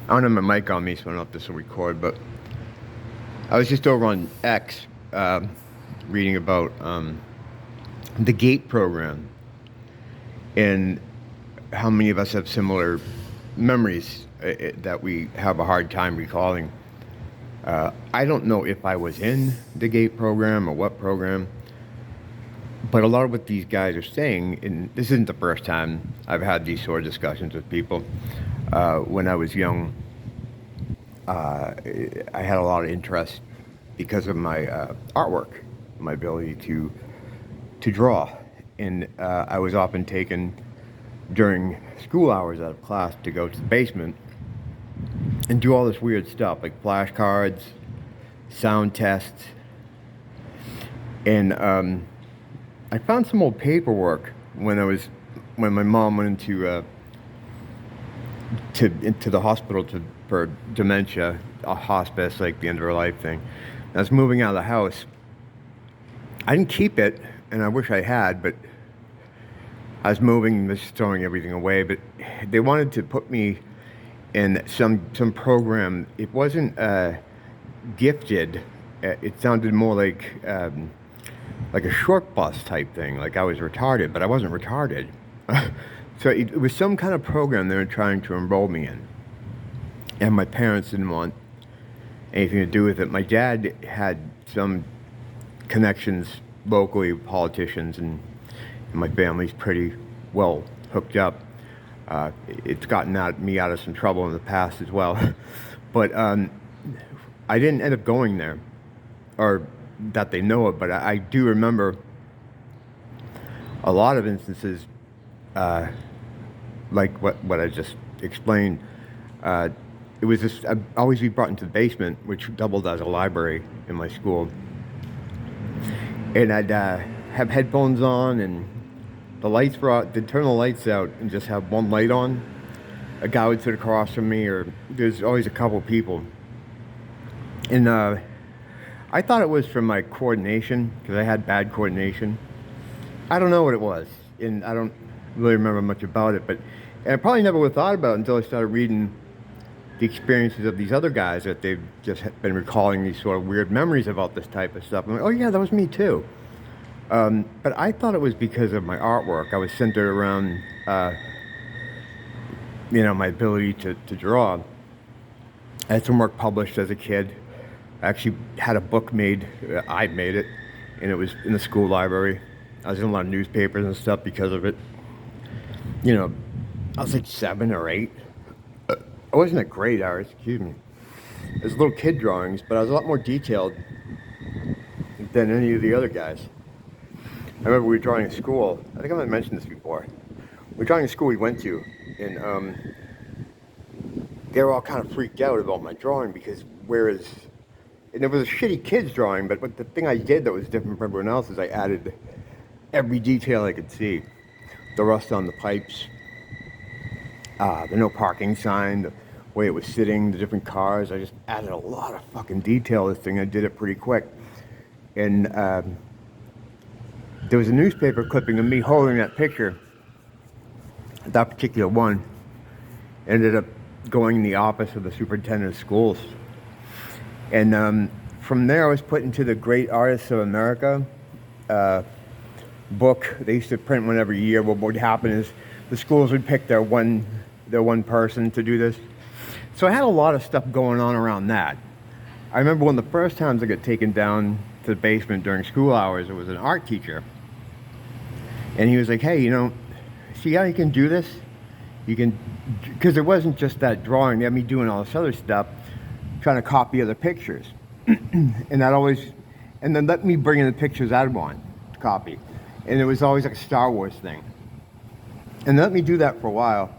I don't have my mic on me, so I don't know if this will record, but I was just over on X reading about the GATE program and how many of us have similar memories that we have a hard time recalling. I don't know if I was in the GATE program or what program, but a lot of what these guys are saying, and this isn't the first time I've had these sort of discussions with people. When I was young, I had a lot of interest because of my artwork, my ability to draw, and I was often taken during school hours out of class to go to the basement and do all this weird stuff like flashcards, sound tests, and I found some old paperwork when my mom went into the hospital for dementia, a hospice, like the end of her life thing. I was moving out of the house. I didn't keep it, and I wish I had, but I was moving, just throwing everything away. But they wanted to put me in some program. It wasn't gifted. It sounded more like a short bus type thing, like I was retarded, but I wasn't retarded. So it was some kind of program they were trying to enroll me in. And my parents didn't want anything to do with it. My dad had some connections locally with politicians, and my family's pretty well hooked up. It's gotten me out of some trouble in the past as well. But I didn't end up going there, or that they know of, but I do remember a lot of instances like what I just explained. It was just, I'd always be brought into the basement, which doubled as a library in my school. And I'd have headphones on, and the lights were out. They'd turn the lights out and just have one light on. A guy would sit across from me, or there's always a couple people. And I thought it was from my coordination, because I had bad coordination. I don't know what it was, and I don't really remember much about it, but and I probably never would have thought about it until I started reading the experiences of these other guys that they've just been recalling these sort of weird memories about this type of stuff. I'm like, oh yeah, that was me too. But I thought it was because of my artwork. I was centered around, my ability to draw. I had some work published as a kid. I actually had a book made. I made it, and it was in the school library. I was in a lot of newspapers and stuff because of it. I was like 7 or 8. I wasn't a great artist, excuse me. It was little kid drawings, but I was a lot more detailed than any of the other guys. I remember we were drawing a school. I think I might have mentioned this before. We were drawing a school we went to, and they were all kind of freaked out about my drawing because and it was a shitty kid's drawing, but the thing I did that was different from everyone else is I added every detail I could see. The rust on the pipes, the no parking sign, the way it was sitting, the different cars. I just added a lot of fucking detail to this thing. I did it pretty quick. And there was a newspaper clipping of me holding that picture. That particular one ended up going in the office of the superintendent of schools. And from there I was put into the Great Artists of America book. They used to print one every year. What would happen is the schools would pick their one person to do this. So I had a lot of stuff going on around that. I remember one of the first times I got taken down to the basement during school hours, it was an art teacher. And he was like, hey, see how you can do this? You can, because it wasn't just that drawing. They had me doing all this other stuff, trying to copy other pictures. And then let me bring in the pictures I'd want to copy. And it was always like a Star Wars thing. And let me do that for a while.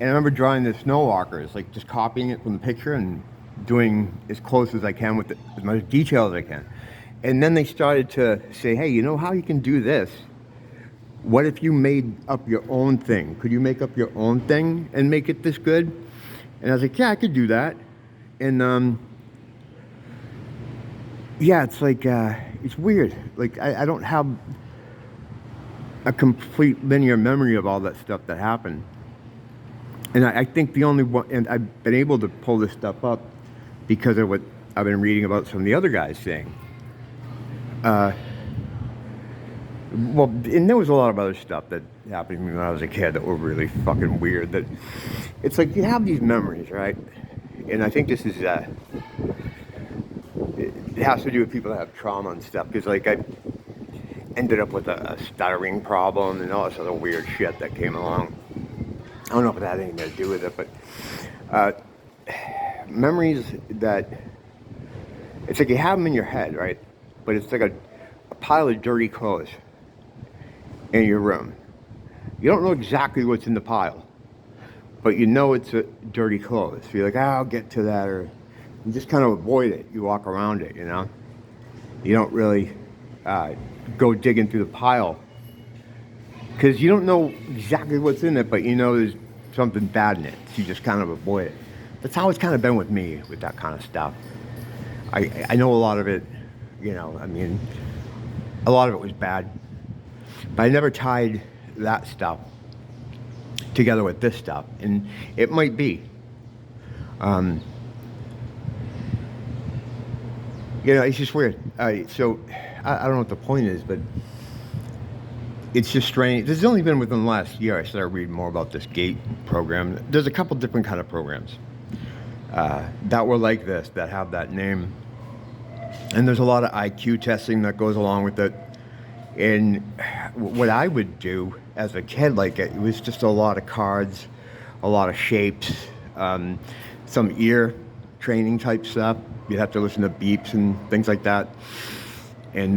And I remember drawing the snow walkers, like just copying it from the picture and doing as close as I can with as much detail as I can. And then they started to say, hey, you know how you can do this? What if you made up your own thing? Could you make up your own thing and make it this good? And I was like, yeah, I could do that. And yeah, it's like, it's weird. Like, I don't have a complete linear memory of all that stuff that happened. And I think the only one, and I've been able to pull this stuff up because of what I've been reading about some of the other guys saying. Well, and there was a lot of other stuff that happened to me when I was a kid that were really fucking weird. That it's like you have these memories, right? And I think this is it has to do with people that have trauma and stuff. Because like I ended up with a stuttering problem and all this other weird shit that came along. I don't know if it had anything to do with it, but memories that it's like you have them in your head, right? But it's like a pile of dirty clothes in your room. You don't know exactly what's in the pile, but you know it's a dirty clothes. So you're like, I'll get to that, or you just kind of avoid it. You walk around it, you know? You don't really go digging through the pile because you don't know exactly what's in it, but you know there's something bad in it. So you just kind of avoid it. That's how it's kind of been with me with that kind of stuff. I know a lot of it, you know, I mean, a lot of it was bad. But I never tied that stuff together with this stuff. And it might be. You know, it's just weird. So, I don't know what the point is, but it's just strange. This has only been within the last year I started reading more about this GATE program. There's a couple different kind of programs that were like this, that have that name. And there's a lot of IQ testing that goes along with it. And what I would do as a kid, like it was just a lot of cards, a lot of shapes, some ear training type stuff. You'd have to listen to beeps and things like that. And,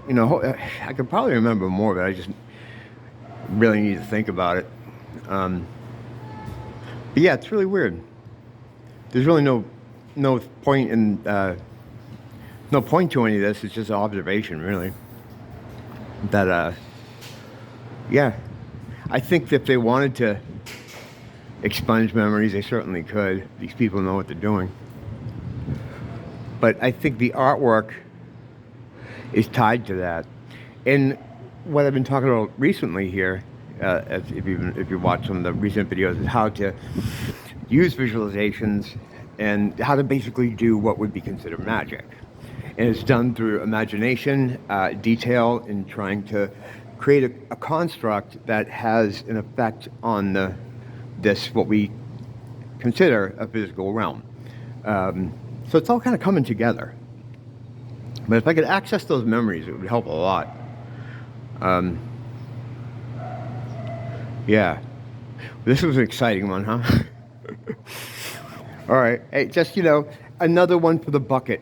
you know, I could probably remember more, but I just really need to think about it. But yeah, it's really weird. There's really no point in, no point to any of this. It's just an observation, really. That, yeah, I think that if they wanted to expunge memories, they certainly could. These people know what they're doing. But I think the artwork is tied to that. And what I've been talking about recently here, if you watch some of the recent videos, is how to use visualizations and how to basically do what would be considered magic. And it's done through imagination, detail, and trying to create a construct that has an effect on this, what we consider a physical realm. So it's all kind of coming together. But if I could access those memories, it would help a lot. Yeah. This was an exciting one, huh? All right. Hey, just, you know, another one for the bucket.